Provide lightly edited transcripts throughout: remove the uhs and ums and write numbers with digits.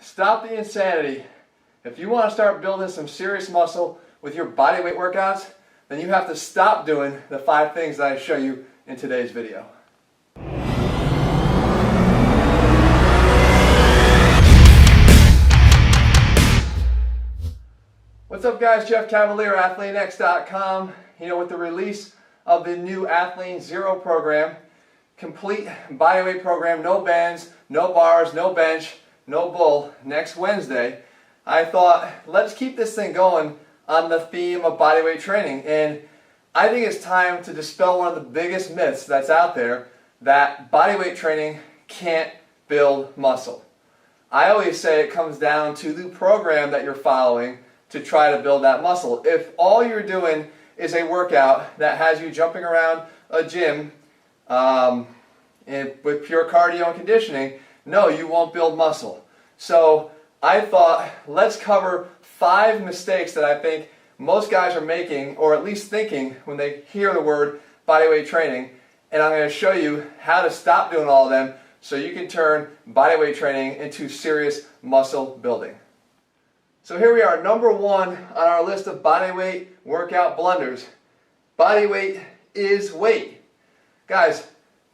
Stop the insanity. If you want to start building some serious muscle with your bodyweight workouts, then you have to stop doing the 5 things that I show you in today's video. What's up guys, Jeff Cavaliere, AthleanX.com. With the release of the new Athlean Zero program, complete bodyweight program, no bands, no bars, no bench, no bull, next Wednesday, I thought, let's keep this thing going on the theme of bodyweight training. And I think it's time to dispel one of the biggest myths that's out there, that bodyweight training can't build muscle. I always say it comes down to the program that you're following to try to build that muscle. If all you're doing is a workout that has you jumping around a gym and with pure cardio and conditioning, no, you won't build muscle. So I thought, let's cover 5 mistakes that I think most guys are making, or at least thinking, when they hear the word bodyweight training. And I'm going to show you how to stop doing all of them so you can turn bodyweight training into serious muscle building. So here we are, number 1 on our list of bodyweight workout blunders. Bodyweight is weight. Guys,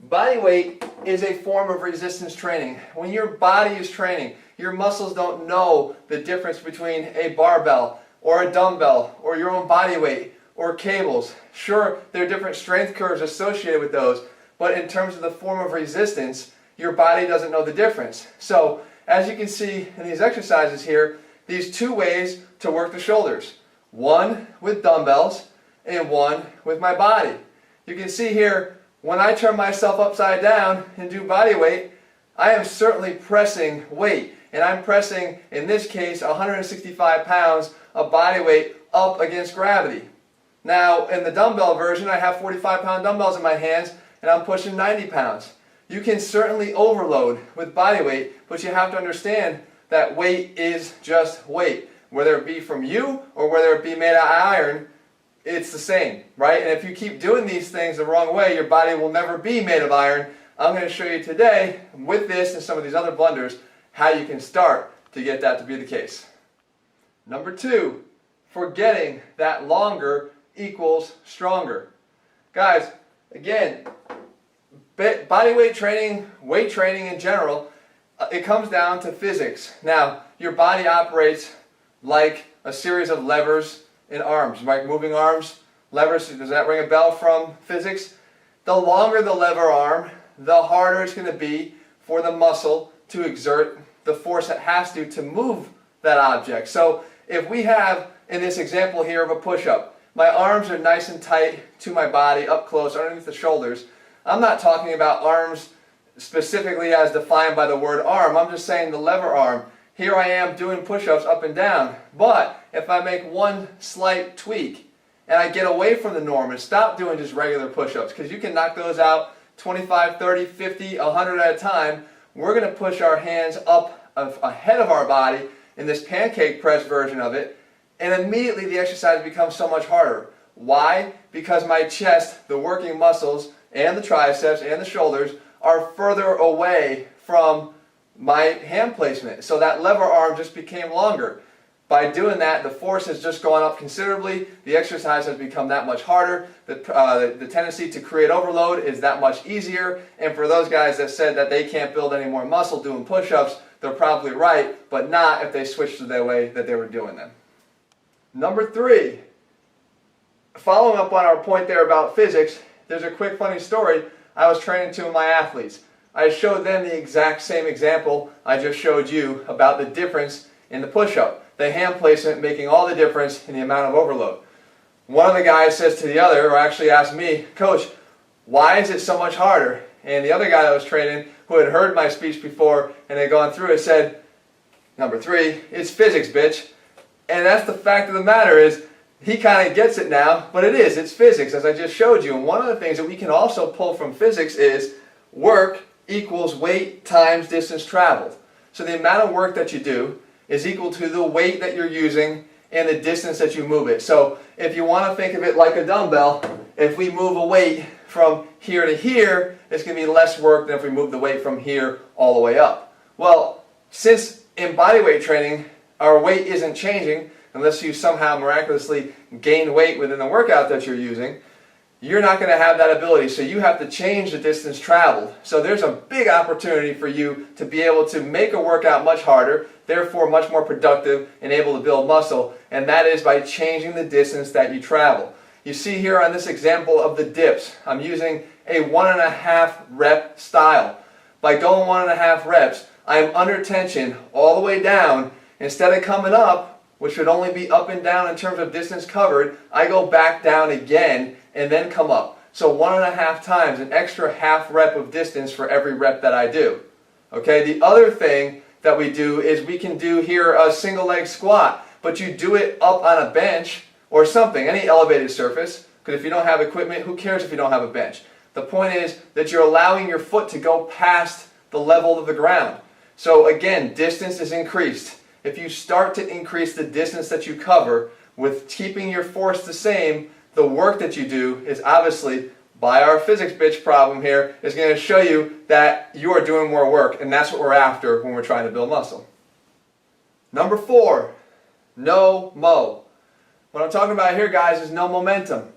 bodyweight is a form of resistance training. When your body is training, your muscles don't know the difference between a barbell or a dumbbell or your own body weight or cables. Sure, there are different strength curves associated with those, but in terms of the form of resistance, your body doesn't know the difference. So, as you can see in these exercises here, these 2 ways to work the shoulders. One with dumbbells and one with my body. You can see here, when I turn myself upside down and do body weight, I am certainly pressing weight. And I'm pressing, in this case, 165 pounds of body weight up against gravity. Now, in the dumbbell version, I have 45-pound dumbbells in my hands and I'm pushing 90 pounds. You can certainly overload with body weight, but you have to understand that weight is just weight. Whether it be from you or whether it be made out of iron, it's the same, right? And if you keep doing these things the wrong way, your body will never be made of iron. I'm going to show you today, with this and some of these other blunders, how you can start to get that to be the case. Number 2, forgetting that longer equals stronger. Guys, again, bodyweight training, weight training in general, it comes down to physics. Now, your body operates like a series of levers and arms, right? Moving arms, levers, does that ring a bell from physics? The longer the lever arm, the harder it's going to be for the muscle to exert the force it has to move that object. So if we have, in this example here of a push-up, my arms are nice and tight to my body, up close, underneath the shoulders. I'm not talking about arms specifically as defined by the word arm. I'm just saying the lever arm. Here I am doing push-ups up and down. But if I make one slight tweak and I get away from the norm and stop doing just regular push-ups, because you can knock those out 25, 30, 50, 100 at a time, we're going to push our hands up ahead of our body in this pancake press version of it, and immediately the exercise becomes so much harder. Why? Because my chest, the working muscles, and the triceps and the shoulders are further away from my hand placement. So that lever arm just became longer. By doing that, the force has just gone up considerably. The exercise has become that much harder. The tendency to create overload is that much easier. And for those guys that said that they can't build any more muscle doing push-ups, they're probably right, but not if they switched to the way that they were doing them. Number 3, following up on our point there about physics, there's a quick funny story. I was training 2 of my athletes. I showed them the exact same example I just showed you about the difference in the push-up. The hand placement making all the difference in the amount of overload. One of the guys says to the other, or actually asked me, Coach, why is it so much harder? And the other guy that was training, who had heard my speech before and had gone through it, said, number 3, it's physics, bitch. And that's the fact of the matter is, he kind of gets it now, but it's physics, as I just showed you. And one of the things that we can also pull from physics is work equals weight times distance traveled. So the amount of work that you do is equal to the weight that you're using and the distance that you move it. So if you want to think of it like a dumbbell, if we move a weight from here to here, it's going to be less work than if we move the weight from here all the way up. Well, since in bodyweight training, our weight isn't changing unless you somehow miraculously gain weight within the workout that you're using. You're not going to have that ability, so you have to change the distance traveled. So there's a big opportunity for you to be able to make a workout much harder, therefore much more productive and able to build muscle, and that is by changing the distance that you travel. You see here on this example of the dips, I'm using a 1.5 rep style. By going 1.5 reps, I am under tension all the way down. Instead of coming up, which would only be up and down in terms of distance covered, I go back down again and then come up. So 1.5 times, an extra half rep of distance for every rep that I do. Okay, the other thing that we do is we can do here a single leg squat, but you do it up on a bench or something, any elevated surface, because if you don't have equipment, who cares if you don't have a bench? The point is that you're allowing your foot to go past the level of the ground. So again, distance is increased. If you start to increase the distance that you cover with keeping your force the same, the work that you do is obviously, by our physics bitch problem here, is going to show you that you are doing more work, and that's what we're after when we're trying to build muscle. Number 4, no mo. What I'm talking about here, guys, is no momentum.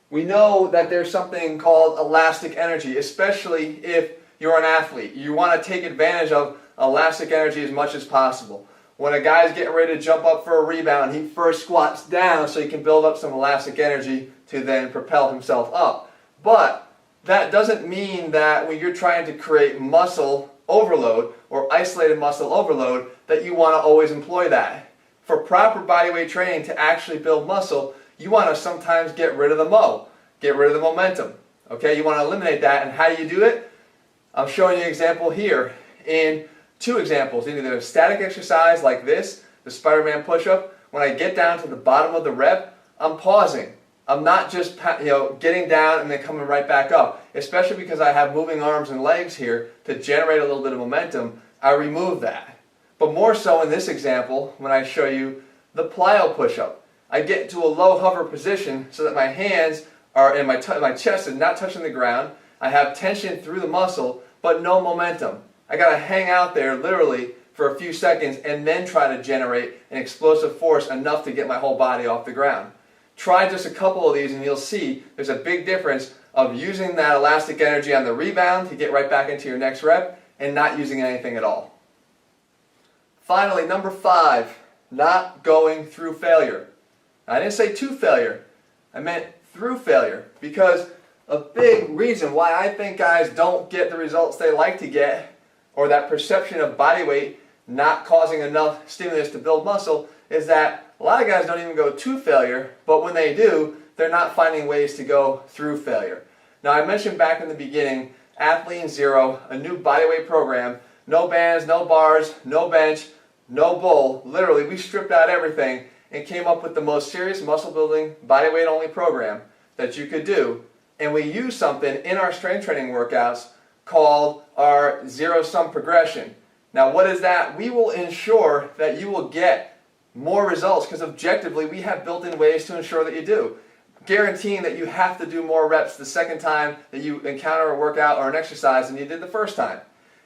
We know that there's something called elastic energy, especially if you're an athlete. You want to take advantage of elastic energy as much as possible. When a guy's getting ready to jump up for a rebound, he first squats down so he can build up some elastic energy to then propel himself up. But that doesn't mean that when you're trying to create muscle overload or isolated muscle overload that you want to always employ that. For proper bodyweight training to actually build muscle, you want to sometimes get rid of the mo, get rid of the momentum. Okay, you want to eliminate that, and how do you do it? I'm showing you an example here in 2 examples, either a static exercise like this, the Spider-Man push-up. When I get down to the bottom of the rep, I'm pausing. I'm not just getting down and then coming right back up, especially because I have moving arms and legs here to generate a little bit of momentum. I remove that. But more so in this example, when I show you the plyo push-up, I get into a low hover position so that my hands are and my chest is not touching the ground. I have tension through the muscle, but no momentum. I got to hang out there literally for a few seconds and then try to generate an explosive force enough to get my whole body off the ground. Try just a couple of these and you'll see there's a big difference of using that elastic energy on the rebound to get right back into your next rep and not using anything at all. Finally, number 5, not going through failure. I didn't say to failure, I meant through failure, because a big reason why I think guys don't get the results they like to get, or that perception of body weight not causing enough stimulus to build muscle, is that a lot of guys don't even go to failure, but when they do, they're not finding ways to go through failure. Now, I mentioned back in the beginning, Athlean Zero, a new bodyweight program, no bands, no bars, no bench, no bull. Literally, we stripped out everything and came up with the most serious muscle building, bodyweight only program that you could do. And we use something in our strength training workouts called our zero-sum progression. Now, what is that? We will ensure that you will get more results because objectively we have built-in ways to ensure that you do. Guaranteeing that you have to do more reps the second time that you encounter a workout or an exercise than you did the first time.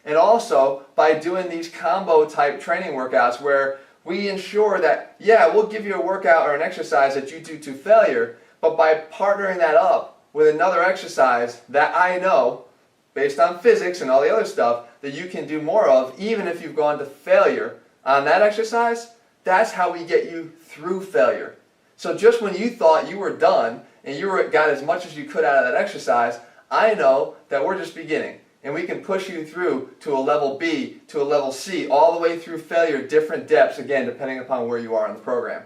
And also by doing these combo type training workouts where we ensure that, yeah, we'll give you a workout or an exercise that you do to failure, but by partnering that up with another exercise that I know, based on physics and all the other stuff, that you can do more of, even if you've gone to failure on that exercise, that's how we get you through failure. So just when you thought you were done and you got as much as you could out of that exercise, I know that we're just beginning. And we can push you through to a level B, to a level C, all the way through failure, different depths, again, depending upon where you are in the program.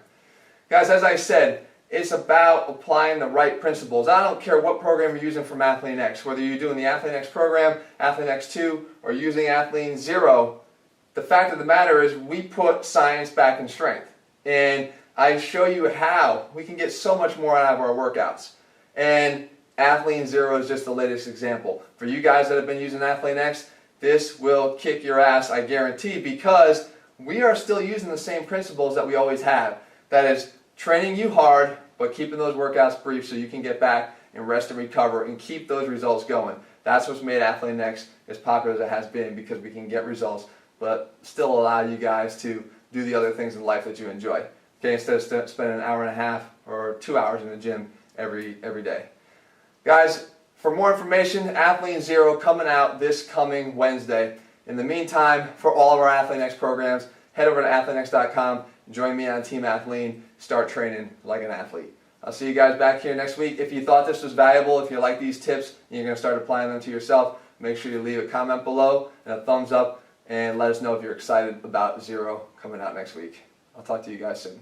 Guys, as I said, it's about applying the right principles. I don't care what program you're using from Athlean X, whether you're doing the Athlean X program, Athlean X2, or using Athlean Zero. The fact of the matter is we put science back in strength. And I show you how we can get so much more out of our workouts. And Athlean Zero is just the latest example. For you guys that have been using Athlean X, this will kick your ass, I guarantee, because we are still using the same principles that we always have. That is training you hard, but keeping those workouts brief so you can get back and rest and recover and keep those results going. That's what's made Athlean X as popular as it has been, because we can get results but still allow you guys to do the other things in life that you enjoy. Okay, instead of spending an hour and a half or 2 hours in the gym every day. Guys, for more information, Athlean Zero coming out this coming Wednesday. In the meantime, for all of our AthleanX programs, head over to athleanx.com, join me on Team Athlean, start training like an athlete. I'll see you guys back here next week. If you thought this was valuable, if you like these tips, and you're going to start applying them to yourself, make sure you leave a comment below and a thumbs up, and let us know if you're excited about Zero coming out next week. I'll talk to you guys soon.